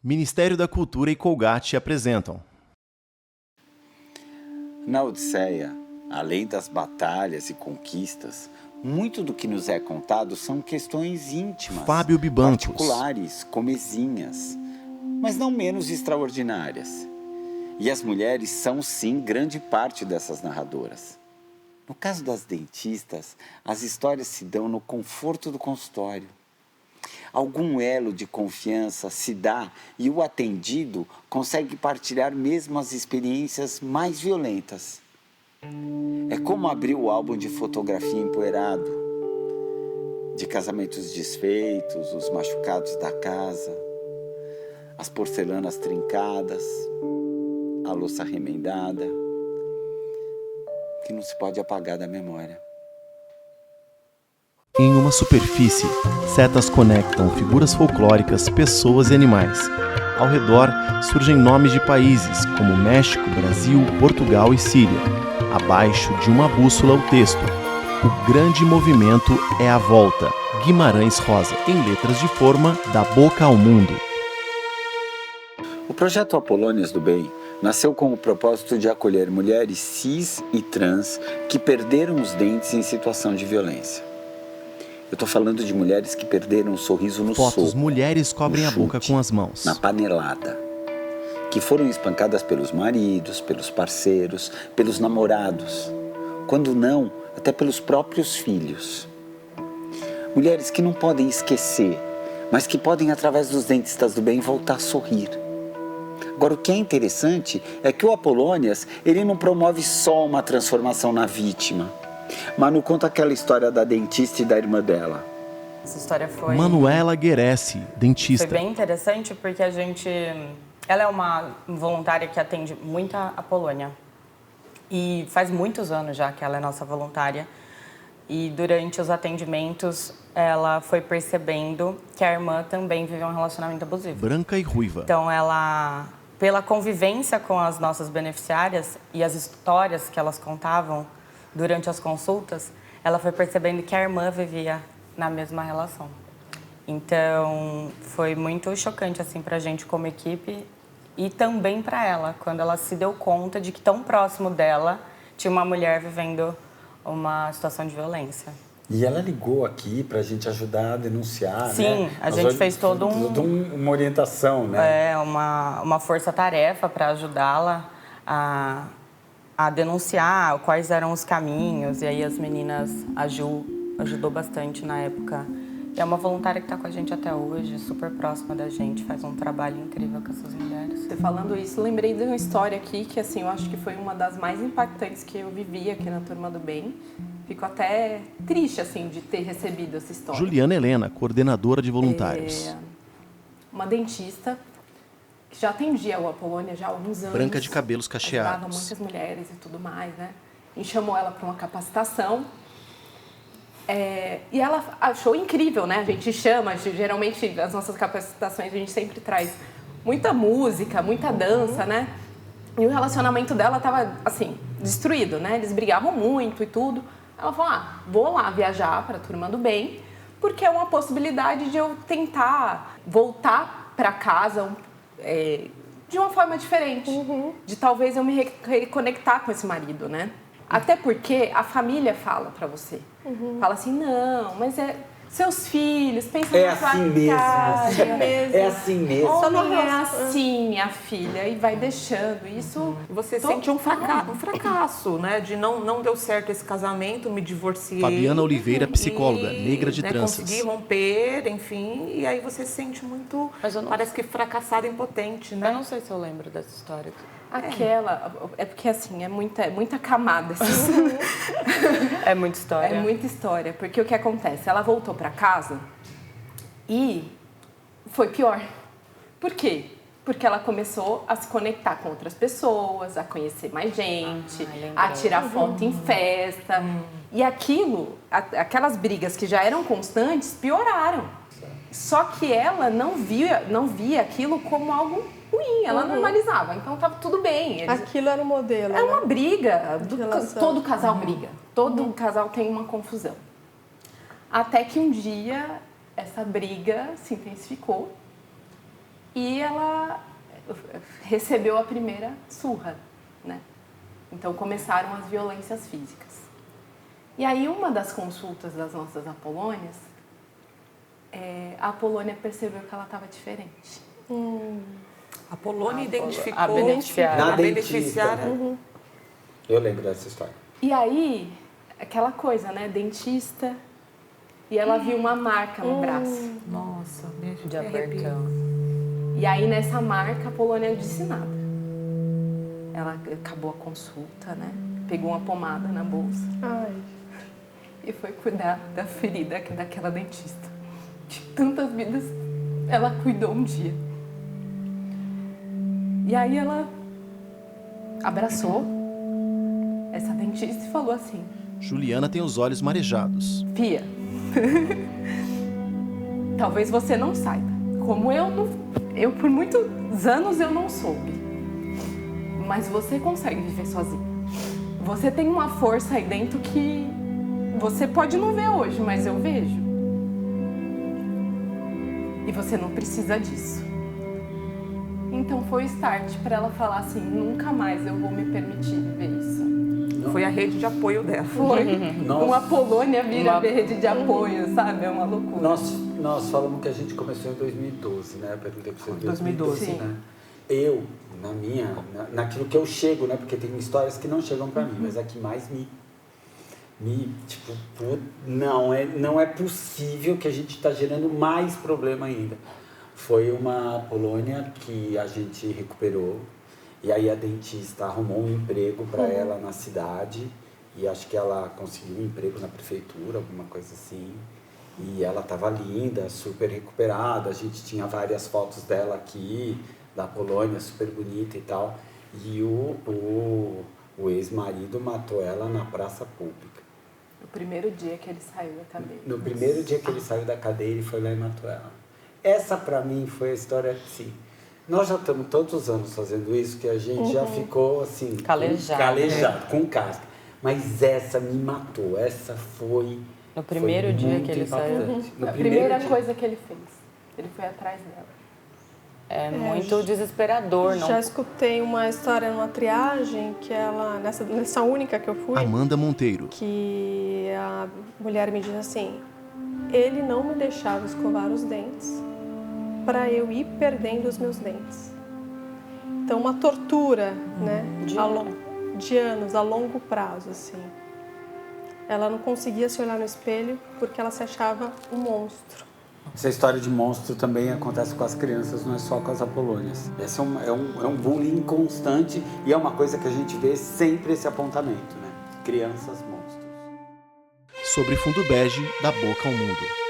Ministério da Cultura e Colgate apresentam. Na Odisseia, além das batalhas e conquistas, muito do que nos é contado são questões íntimas, Fábio Bibancos. particulares, comezinhas, mas não menos extraordinárias. E as mulheres são, sim, grande parte dessas narradoras. No caso das dentistas, as histórias se dão no conforto do consultório. Algum elo de confiança se dá e o atendido consegue partilhar mesmo as experiências mais violentas. É como abrir o álbum de fotografia empoeirado, de casamentos desfeitos, os machucados da casa, as porcelanas trincadas, a louça remendada, que não se pode apagar da memória. Em uma superfície, setas conectam figuras folclóricas, pessoas e animais. Ao redor, surgem nomes de países como México, Brasil, Portugal e Síria. Abaixo de uma bússola, o texto: o grande movimento é a volta. Guimarães Rosa, em letras de forma, da boca ao mundo. O projeto Apolônias do Bem nasceu com o propósito de acolher mulheres cis e trans que perderam os dentes em situação de violência. Eu estou falando de mulheres que perderam o sorriso no Fotos: soco, mulheres cobrem no a boca chute, com as mãos. na panelada, que foram espancadas pelos maridos, pelos parceiros, pelos namorados, quando não, até pelos próprios filhos. Mulheres que não podem esquecer, mas que podem, através dos dentistas do bem, voltar a sorrir. Agora, o que é interessante é que o Apolônias, ele não promove só uma transformação na vítima. Manu conta aquela história da dentista e da irmã dela. Essa história foi... Manuela Gueresi, dentista. Foi bem interessante porque ela é uma voluntária que atende muito a Polônia. E faz muitos anos já que ela é nossa voluntária. E durante os atendimentos, ela foi percebendo que a irmã também viveu um relacionamento abusivo. Branca e ruiva. Então, ela, pela convivência com as nossas beneficiárias e as histórias que elas contavam durante as consultas, ela foi percebendo que a irmã vivia na mesma relação. Então, foi muito chocante assim, para a gente como equipe e também para ela, quando ela se deu conta de que tão próximo dela tinha uma mulher vivendo uma situação de violência. E ela ligou aqui para a gente ajudar a denunciar, Sim, né? a gente fez toda uma orientação, né? Uma força-tarefa para ajudá-la a denunciar quais eram os caminhos. E aí as meninas, a Ju ajudou bastante na época. E é uma voluntária que está com a gente até hoje, super próxima da gente, faz um trabalho incrível com essas mulheres. Você falando isso, lembrei de uma história aqui que assim, eu acho que foi uma das mais impactantes que eu vivi aqui na Turma do Bem. Fico até triste assim, de ter recebido essa história. Juliana Helena, coordenadora de voluntários. Uma dentista que já atendia o Apolônia já há alguns anos. Branca de cabelos cacheados. Ajudava muitas mulheres e tudo mais, né? E chamou ela para uma capacitação. E ela achou incrível, né? A gente chama, geralmente, as nossas capacitações, a gente sempre traz muita música, muita dança, né? E o relacionamento dela estava, assim, destruído, né? Eles brigavam muito e tudo. Ela falou, vou lá viajar para a Turma do Bem, porque é uma possibilidade de eu tentar voltar para casa de uma forma diferente. De talvez eu me reconectar com esse marido, né? Até porque a família fala pra você. Fala assim, não, mas seus filhos, pensa na sua casa. É assim mesmo. Homem é assim, minha filha. E vai deixando isso. Você sente um fracasso, né? De não deu certo esse casamento, me divorciei. Fabiana Oliveira, psicóloga, negra de tranças. Consegui romper, enfim. E aí você se sente muito, parece que fracassado, impotente, né? Eu não sei se eu lembro dessa história. É porque assim, é muita camada. É muita história. É muita história, porque o que acontece? Ela voltou para casa e foi pior. Por quê? Porque ela começou a se conectar com outras pessoas, a conhecer mais gente, a tirar foto em festa. E aquelas brigas que já eram constantes, pioraram. Só que ela não via aquilo como algo ruim, ela normalizava, então estava tudo bem. Aquilo era um modelo. É uma briga, todo casal briga, todo casal tem uma confusão. Até que um dia essa briga se intensificou e ela recebeu a primeira surra, né? Então começaram as violências físicas. E aí uma das consultas das nossas Apolônias, a Apolônia percebeu que ela estava diferente. A Polônia identificou a beneficiária. a beneficiária. Eu lembro dessa história. E aí, aquela coisa, né? Dentista. E ela viu uma marca no braço. Nossa, De apertão. E aí, nessa marca, a Polônia não disse nada. Ela acabou a consulta, né? Pegou uma pomada na bolsa. E foi cuidar da ferida daquela dentista. De tantas vidas, ela cuidou um dia. E aí, ela abraçou essa dentista e falou assim: Juliana tem os olhos marejados. Fia, talvez você não saiba. Como eu por muitos anos eu não soube. Mas você consegue viver sozinha. Você tem uma força aí dentro que você pode não ver hoje, mas eu vejo. E você não precisa disso. Então foi o start para ela falar assim: nunca mais eu vou me permitir viver isso. Foi a rede de apoio dela. Foi. Uma Polônia vira rede de apoio, sabe? É uma loucura. Nós falamos que a gente começou em 2012, né? Eu perguntei para vocês. 2012. Né? Eu, naquilo que eu chego, né? Porque tem histórias que não chegam para mim, mas a que mais tipo, não é possível que a gente está gerando mais problema ainda. Foi uma Polônia que a gente recuperou. E aí a dentista arrumou um emprego para ela na cidade e acho que ela conseguiu um emprego na prefeitura, alguma coisa assim. E ela estava linda, super recuperada, a gente tinha várias fotos dela aqui, da Polônia, super bonita e tal. E o ex-marido matou ela na praça pública. No primeiro dia que ele saiu da cadeia. No primeiro dia que ele saiu da cadeia, ele foi lá e matou ela. Essa para mim foi a história assim. Nós já estamos tantos anos fazendo isso que a gente já ficou assim... Calejado, com casca. Mas essa me matou, essa foi... No primeiro dia que ele saiu. A primeira coisa que ele fez, ele foi atrás dela. É muito desesperador, não? Já escutei uma história numa triagem que ela, nessa única que eu fui... Amanda Monteiro. Que a mulher me diz assim: ele não me deixava escovar os dentes para eu ir perdendo os meus dentes. Então, uma tortura, né? De anos, a longo prazo, assim. Ela não conseguia se olhar no espelho porque ela se achava um monstro. Essa história de monstro também acontece com as crianças, não é só com as Apolônias. Esse é um bullying constante e é uma coisa que a gente vê sempre esse apontamento, né? Crianças monstros. Sobre Fundo Bege, da boca ao mundo.